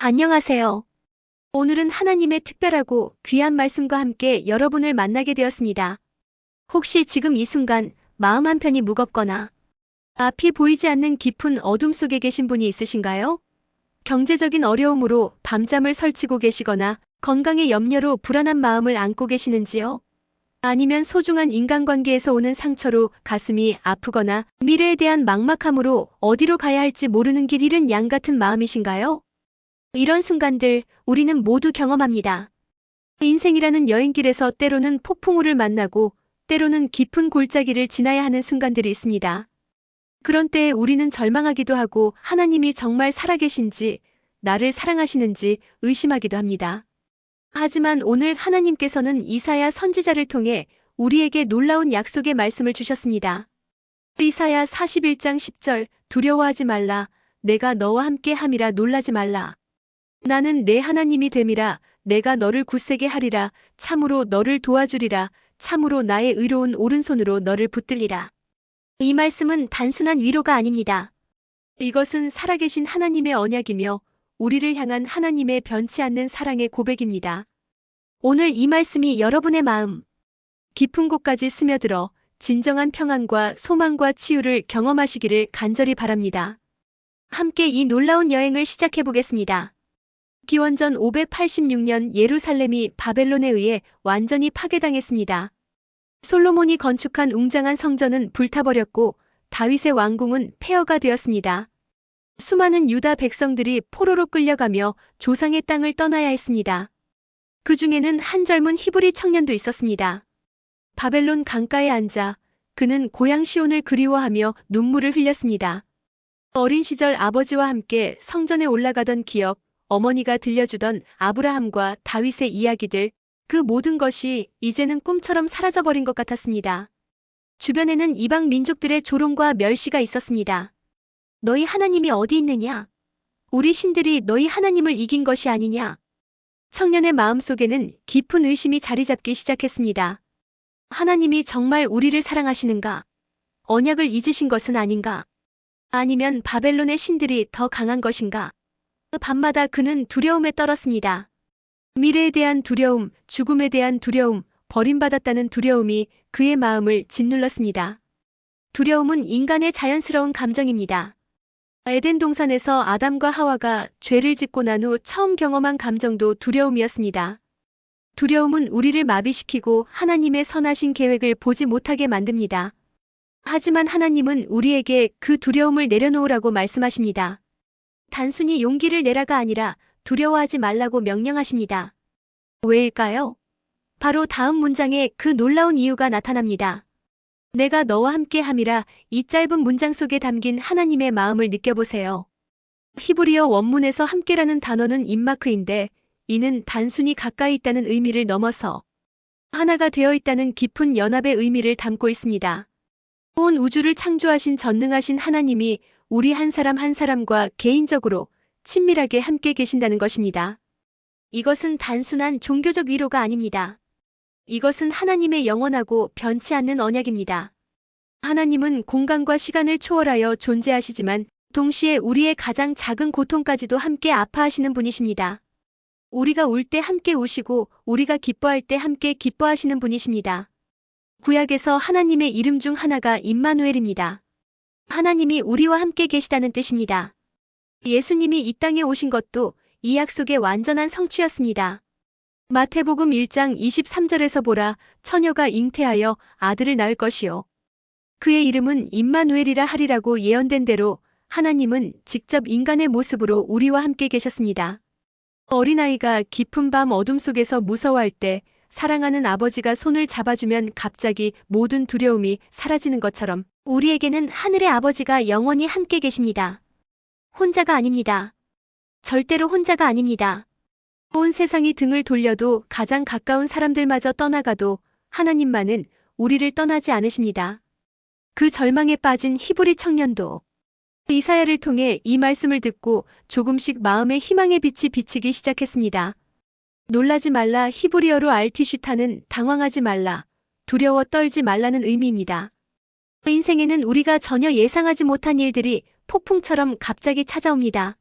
안녕하세요. 오늘은 하나님의 특별하고 귀한 말씀과 함께 여러분을 만나게 되었습니다. 혹시 지금 이 순간 마음 한편이 무겁거나 앞이 보이지 않는 깊은 어둠 속에 계신 분이 있으신가요? 경제적인 어려움으로 밤잠을 설치고 계시거나 건강의 염려로 불안한 마음을 안고 계시는지요? 아니면 소중한 인간관계에서 오는 상처로 가슴이 아프거나 미래에 대한 막막함으로 어디로 가야 할지 모르는 길 잃은 양 같은 마음이신가요? 이런 순간들 우리는 모두 경험합니다. 인생이라는 여행길에서 때로는 폭풍우를 만나고 때로는 깊은 골짜기를 지나야 하는 순간들이 있습니다. 그런 때에 우리는 절망하기도 하고 하나님이 정말 살아계신지 나를 사랑하시는지 의심하기도 합니다. 하지만 오늘 하나님께서는 이사야 선지자를 통해 우리에게 놀라운 약속의 말씀을 주셨습니다. 이사야 41장 10절 두려워하지 말라 내가 너와 함께 함이라 놀라지 말라. 나는 내 하나님이 됨이라 내가 너를 굳세게 하리라 참으로 너를 도와주리라 참으로 나의 의로운 오른손으로 너를 붙들리라. 이 말씀은 단순한 위로가 아닙니다. 이것은 살아계신 하나님의 언약이며 우리를 향한 하나님의 변치 않는 사랑의 고백입니다. 오늘 이 말씀이 여러분의 마음 깊은 곳까지 스며들어 진정한 평안과 소망과 치유를 경험하시기를 간절히 바랍니다. 함께 이 놀라운 여행을 시작해 보겠습니다. 기원전 586년 예루살렘이 바벨론에 의해 완전히 파괴당했습니다. 솔로몬이 건축한 웅장한 성전은 불타버렸고 다윗의 왕궁은 폐허가 되었습니다. 수많은 유다 백성들이 포로로 끌려가며 조상의 땅을 떠나야 했습니다. 그 중에는 한 젊은 히브리 청년도 있었습니다. 바벨론 강가에 앉아 그는 고향 시온을 그리워하며 눈물을 흘렸습니다. 어린 시절 아버지와 함께 성전에 올라가던 기억, 어머니가 들려주던 아브라함과 다윗의 이야기들, 그 모든 것이 이제는 꿈처럼 사라져버린 것 같았습니다. 주변에는 이방 민족들의 조롱과 멸시가 있었습니다. 너희 하나님이 어디 있느냐? 우리 신들이 너희 하나님을 이긴 것이 아니냐? 청년의 마음속에는 깊은 의심이 자리 잡기 시작했습니다. 하나님이 정말 우리를 사랑하시는가? 언약을 잊으신 것은 아닌가? 아니면 바벨론의 신들이 더 강한 것인가? 밤마다 그는 두려움에 떨었습니다. 미래에 대한 두려움, 죽음에 대한 두려움, 버림받았다는 두려움이 그의 마음을 짓눌렀습니다. 두려움은 인간의 자연스러운 감정입니다. 에덴 동산에서 아담과 하와가 죄를 짓고 난 후 처음 경험한 감정도 두려움이었습니다. 두려움은 우리를 마비시키고 하나님의 선하신 계획을 보지 못하게 만듭니다. 하지만 하나님은 우리에게 그 두려움을 내려놓으라고 말씀하십니다. 단순히 용기를 내라가 아니라 두려워하지 말라고 명령하십니다. 왜일까요? 바로 다음 문장에 그 놀라운 이유가 나타납니다. 내가 너와 함께 함이라 이 짧은 문장 속에 담긴 하나님의 마음을 느껴보세요. 히브리어 원문에서 함께라는 단어는 임마크인데 이는 단순히 가까이 있다는 의미를 넘어서 하나가 되어 있다는 깊은 연합의 의미를 담고 있습니다. 온 우주를 창조하신 전능하신 하나님이 우리 한 사람 한 사람과 개인적으로 친밀하게 함께 계신다는 것입니다. 이것은 단순한 종교적 위로가 아닙니다. 이것은 하나님의 영원하고 변치 않는 언약입니다. 하나님은 공간과 시간을 초월하여 존재하시지만 동시에 우리의 가장 작은 고통까지도 함께 아파하시는 분이십니다. 우리가 울 때 함께 우시고 우리가 기뻐할 때 함께 기뻐하시는 분이십니다. 구약에서 하나님의 이름 중 하나가 임마누엘입니다. 하나님이 우리와 함께 계시다는 뜻입니다. 예수님이 이 땅에 오신 것도 이 약속의 완전한 성취였습니다. 마태복음 1장 23절에서 보라, 처녀가 잉태하여 아들을 낳을 것이요. 그의 이름은 임마누엘이라 하리라고 예언된 대로 하나님은 직접 인간의 모습으로 우리와 함께 계셨습니다. 어린아이가 깊은 밤 어둠 속에서 무서워할 때 사랑하는 아버지가 손을 잡아주면 갑자기 모든 두려움이 사라지는 것처럼 우리에게는 하늘의 아버지가 영원히 함께 계십니다. 혼자가 아닙니다. 절대로 혼자가 아닙니다. 온 세상이 등을 돌려도 가장 가까운 사람들마저 떠나가도 하나님만은 우리를 떠나지 않으십니다. 그 절망에 빠진 히브리 청년도 이사야를 통해 이 말씀을 듣고 조금씩 마음의 희망의 빛이 비치기 시작했습니다. 놀라지 말라 히브리어로 알티슈타는 당황하지 말라, 두려워 떨지 말라는 의미입니다. 인생에는 우리가 전혀 예상하지 못한 일들이 폭풍처럼 갑자기 찾아옵니다.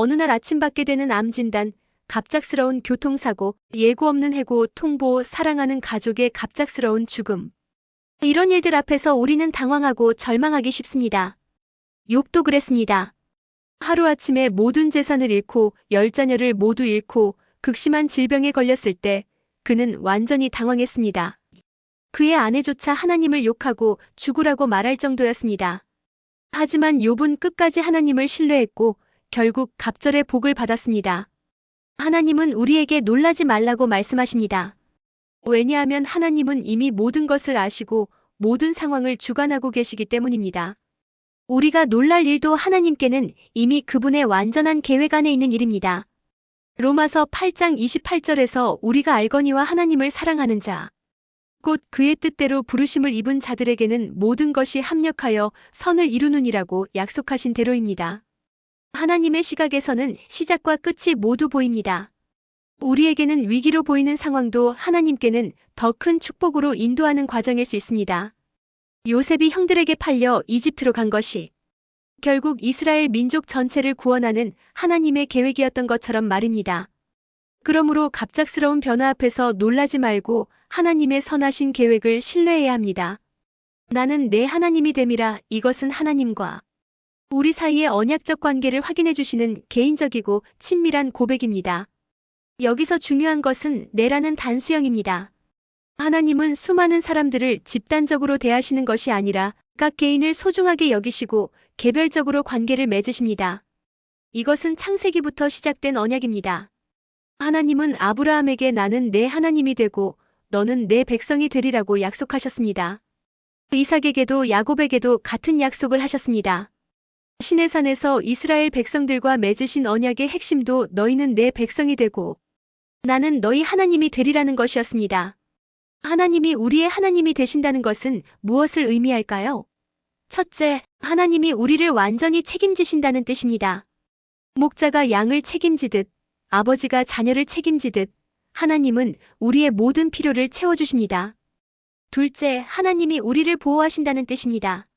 어느 날 아침 받게 되는 암 진단, 갑작스러운 교통사고, 예고 없는 해고, 통보, 사랑하는 가족의 갑작스러운 죽음. 이런 일들 앞에서 우리는 당황하고 절망하기 쉽습니다. 욥도 그랬습니다. 하루아침에 모든 재산을 잃고 10자녀를 모두 잃고 극심한 질병에 걸렸을 때 그는 완전히 당황했습니다. 그의 아내조차 하나님을 욕하고 죽으라고 말할 정도였습니다. 하지만 욥은 끝까지 하나님을 신뢰했고 결국 갑절의 복을 받았습니다. 하나님은 우리에게 놀라지 말라고 말씀하십니다. 왜냐하면 하나님은 이미 모든 것을 아시고 모든 상황을 주관하고 계시기 때문입니다. 우리가 놀랄 일도 하나님께는 이미 그분의 완전한 계획 안에 있는 일입니다. 로마서 8장 28절에서 우리가 알거니와 하나님을 사랑하는 자, 곧 그의 뜻대로 부르심을 입은 자들에게는 모든 것이 합력하여 선을 이루느니라고 약속하신 대로입니다. 하나님의 시각에서는 시작과 끝이 모두 보입니다. 우리에게는 위기로 보이는 상황도 하나님께는 더 큰 축복으로 인도하는 과정일 수 있습니다. 요셉이 형들에게 팔려 이집트로 간 것이 결국 이스라엘 민족 전체를 구원하는 하나님의 계획이었던 것처럼 말입니다. 그러므로 갑작스러운 변화 앞에서 놀라지 말고 하나님의 선하신 계획을 신뢰해야 합니다. 나는 내 하나님이 됨이라. 이것은 하나님과 우리 사이의 언약적 관계를 확인해 주시는 개인적이고 친밀한 고백입니다. 여기서 중요한 것은 내라는 단수형입니다. 하나님은 수많은 사람들을 집단적으로 대하시는 것이 아니라 각 개인을 소중하게 여기시고 개별적으로 관계를 맺으십니다. 이것은 창세기부터 시작된 언약입니다. 하나님은 아브라함에게 나는 내 하나님이 되고 너는 내 백성이 되리라고 약속하셨습니다. 이삭에게도 야곱에게도 같은 약속을 하셨습니다. 시내산에서 이스라엘 백성들과 맺으신 언약의 핵심도 너희는 내 백성이 되고 나는 너희 하나님이 되리라는 것이었습니다. 하나님이 우리의 하나님이 되신다는 것은 무엇을 의미할까요? 첫째, 하나님이 우리를 완전히 책임지신다는 뜻입니다. 목자가 양을 책임지듯, 아버지가 자녀를 책임지듯, 하나님은 우리의 모든 필요를 채워주십니다. 둘째, 하나님이 우리를 보호하신다는 뜻입니다.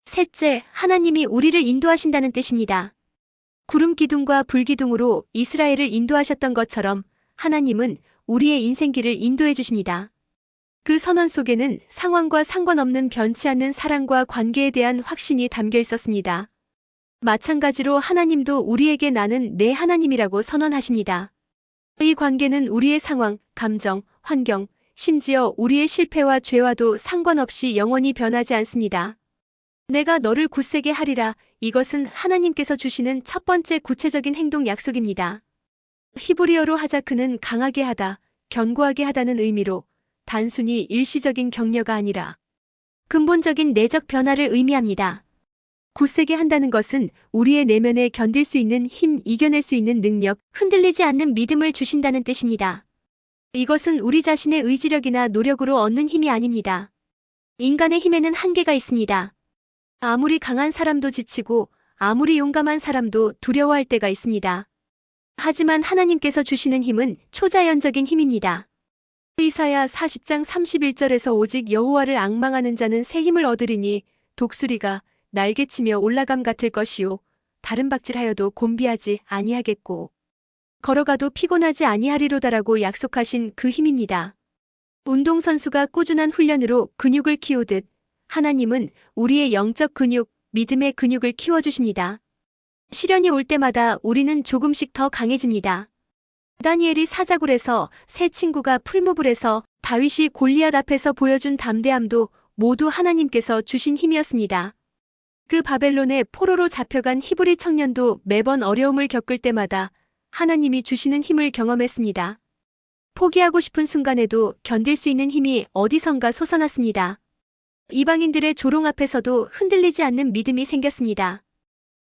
셋째, 하나님이 우리를 인도하신다는 뜻입니다. 구름 기둥과 불 기둥으로 이스라엘을 인도하셨던 것처럼 하나님은 우리의 인생길을 인도해 주십니다. 그 선언 속에는 상황과 상관없는 변치 않는 사랑과 관계에 대한 확신이 담겨 있었습니다. 마찬가지로 하나님도 우리에게 나는 내 하나님이라고 선언하십니다. 이 관계는 우리의 상황, 감정, 환경, 심지어 우리의 실패와 죄와도 상관없이 영원히 변하지 않습니다. 내가 너를 굳세게 하리라. 이것은 하나님께서 주시는 첫 번째 구체적인 행동 약속입니다. 히브리어로 하자크는 강하게 하다, 견고하게 하다는 의미로 단순히 일시적인 격려가 아니라 근본적인 내적 변화를 의미합니다. 굳세게 한다는 것은 우리의 내면에 견딜 수 있는 힘, 이겨낼 수 있는 능력, 흔들리지 않는 믿음을 주신다는 뜻입니다. 이것은 우리 자신의 의지력이나 노력으로 얻는 힘이 아닙니다. 인간의 힘에는 한계가 있습니다. 아무리 강한 사람도 지치고 아무리 용감한 사람도 두려워할 때가 있습니다. 하지만 하나님께서 주시는 힘은 초자연적인 힘입니다. 이사야 40장 31절에서 오직 여호와를 앙망하는 자는 새 힘을 얻으리니 독수리가 날개치며 올라감 같을 것이요 다른 박질하여도 곤비하지 아니하겠고 걸어가도 피곤하지 아니하리로다라고 약속하신 그 힘입니다. 운동선수가 꾸준한 훈련으로 근육을 키우듯 하나님은 우리의 영적 근육, 믿음의 근육을 키워주십니다. 시련이 올 때마다 우리는 조금씩 더 강해집니다. 다니엘이 사자굴에서, 새 친구가 풀무불에서, 다윗이 골리앗 앞에서 보여준 담대함도 모두 하나님께서 주신 힘이었습니다. 그 바벨론의 포로로 잡혀간 히브리 청년도 매번 어려움을 겪을 때마다 하나님이 주시는 힘을 경험했습니다. 포기하고 싶은 순간에도 견딜 수 있는 힘이 어디선가 솟아났습니다. 이방인들의 조롱 앞에서도 흔들리지 않는 믿음이 생겼습니다.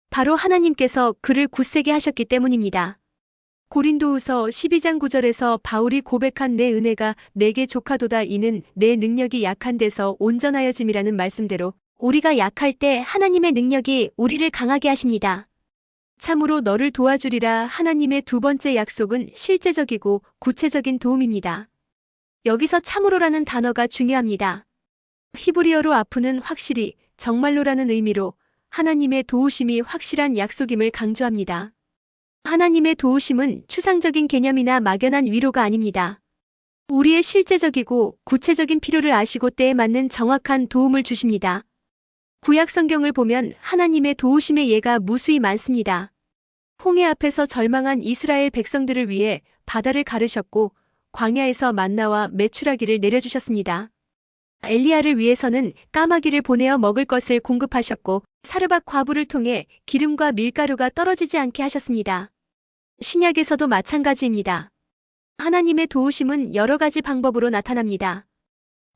바로 하나님께서 그를 굳세게 하셨기 때문입니다. 고린도후서 12장 9절에서 바울이 고백한 내 은혜가 내게 족하도다. 이는 내 능력이 약한 데서 온전하여짐이라는 말씀대로 우리가 약할 때 하나님의 능력이 우리를 강하게 하십니다. 참으로 너를 도와주리라. 하나님의 두 번째 약속은 실제적이고 구체적인 도움입니다. 여기서 참으로라는 단어가 중요합니다. 히브리어로 아프는 확실히, 정말로라는 의미로 하나님의 도우심이 확실한 약속임을 강조합니다. 하나님의 도우심은 추상적인 개념이나 막연한 위로가 아닙니다. 우리의 실제적이고 구체적인 필요를 아시고 때에 맞는 정확한 도움을 주십니다. 구약 성경을 보면 하나님의 도우심의 예가 무수히 많습니다. 홍해 앞에서 절망한 이스라엘 백성들을 위해 바다를 가르셨고 광야에서 만나와 메추라기를 내려주셨습니다. 엘리야를 위해서는 까마귀를 보내어 먹을 것을 공급하셨고 사르밧 과부를 통해 기름과 밀가루가 떨어지지 않게 하셨습니다. 신약에서도 마찬가지입니다. 하나님의 도우심은 여러 가지 방법으로 나타납니다.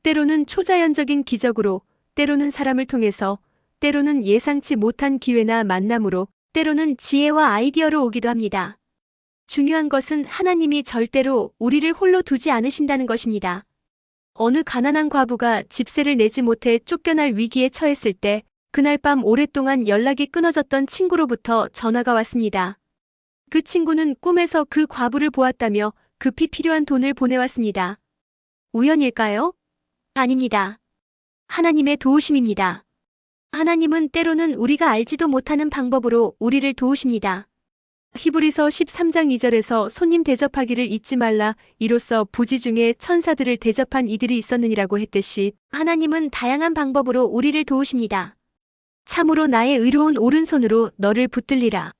때로는 초자연적인 기적으로, 때로는 사람을 통해서, 때로는 예상치 못한 기회나 만남으로, 때로는 지혜와 아이디어로 오기도 합니다. 중요한 것은 하나님이 절대로 우리를 홀로 두지 않으신다는 것입니다. 어느 가난한 과부가 집세를 내지 못해 쫓겨날 위기에 처했을 때 그날 밤 오랫동안 연락이 끊어졌던 친구로부터 전화가 왔습니다. 그 친구는 꿈에서 그 과부를 보았다며 급히 필요한 돈을 보내왔습니다. 우연일까요? 아닙니다. 하나님의 도우심입니다. 하나님은 때로는 우리가 알지도 못하는 방법으로 우리를 도우십니다. 히브리서 13장 2절에서 손님 대접하기를 잊지 말라 이로써 부지 중에 천사들을 대접한 이들이 있었느니라고 했듯이 하나님은 다양한 방법으로 우리를 도우십니다. 참으로 나의 의로운 오른손으로 너를 붙들리라.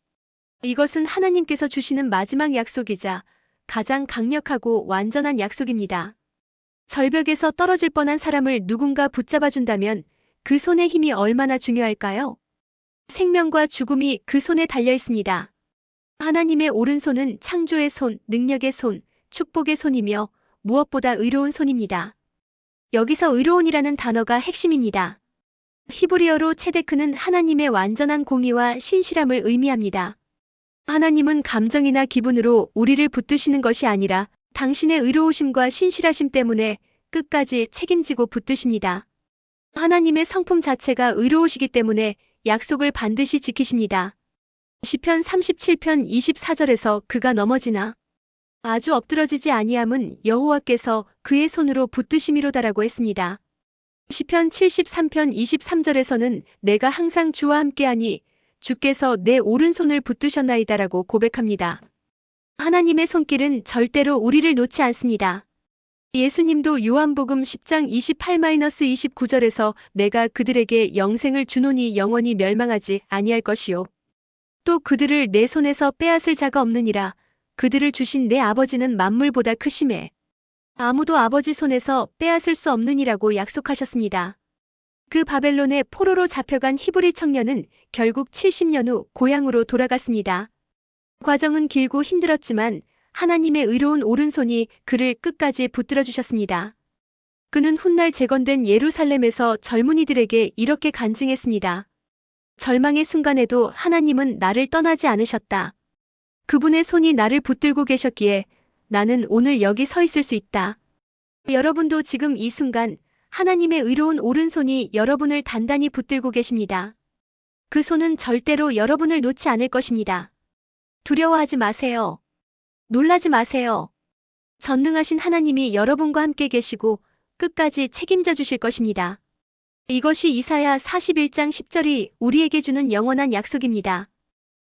이것은 하나님께서 주시는 마지막 약속이자 가장 강력하고 완전한 약속입니다. 절벽에서 떨어질 뻔한 사람을 누군가 붙잡아준다면 그 손의 힘이 얼마나 중요할까요? 생명과 죽음이 그 손에 달려 있습니다. 하나님의 오른손은 창조의 손, 능력의 손, 축복의 손이며 무엇보다 의로운 손입니다. 여기서 의로운이라는 단어가 핵심입니다. 히브리어로 체데크는 하나님의 완전한 공의와 신실함을 의미합니다. 하나님은 감정이나 기분으로 우리를 붙드시는 것이 아니라 당신의 의로우심과 신실하심 때문에 끝까지 책임지고 붙드십니다. 하나님의 성품 자체가 의로우시기 때문에 약속을 반드시 지키십니다. 시편 37편 24절에서 그가 넘어지나 아주 엎드러지지 아니함은 여호와께서 그의 손으로 붙드심이로다라고 했습니다. 시편 73편 23절에서는 내가 항상 주와 함께하니 주께서 내 오른손을 붙드셨나이다라고 고백합니다. 하나님의 손길은 절대로 우리를 놓지 않습니다. 예수님도 요한복음 10장 28-29절에서 내가 그들에게 영생을 주노니 영원히 멸망하지 아니할 것이요. 또 그들을 내 손에서 빼앗을 자가 없느니라. 그들을 주신 내 아버지는 만물보다 크심에 아무도 아버지 손에서 빼앗을 수 없느니라고 약속하셨습니다. 그 바벨론의 포로로 잡혀간 히브리 청년은 결국 70년 후 고향으로 돌아갔습니다. 과정은 길고 힘들었지만 하나님의 의로운 오른손이 그를 끝까지 붙들어 주셨습니다. 그는 훗날 재건된 예루살렘에서 젊은이들에게 이렇게 간증했습니다. 절망의 순간에도 하나님은 나를 떠나지 않으셨다. 그분의 손이 나를 붙들고 계셨기에 나는 오늘 여기 서 있을 수 있다. 여러분도 지금 이 순간 하나님의 의로운 오른손이 여러분을 단단히 붙들고 계십니다. 그 손은 절대로 여러분을 놓지 않을 것입니다. 두려워하지 마세요. 놀라지 마세요. 전능하신 하나님이 여러분과 함께 계시고 끝까지 책임져 주실 것입니다. 이것이 이사야 41장 10절이 우리에게 주는 영원한 약속입니다.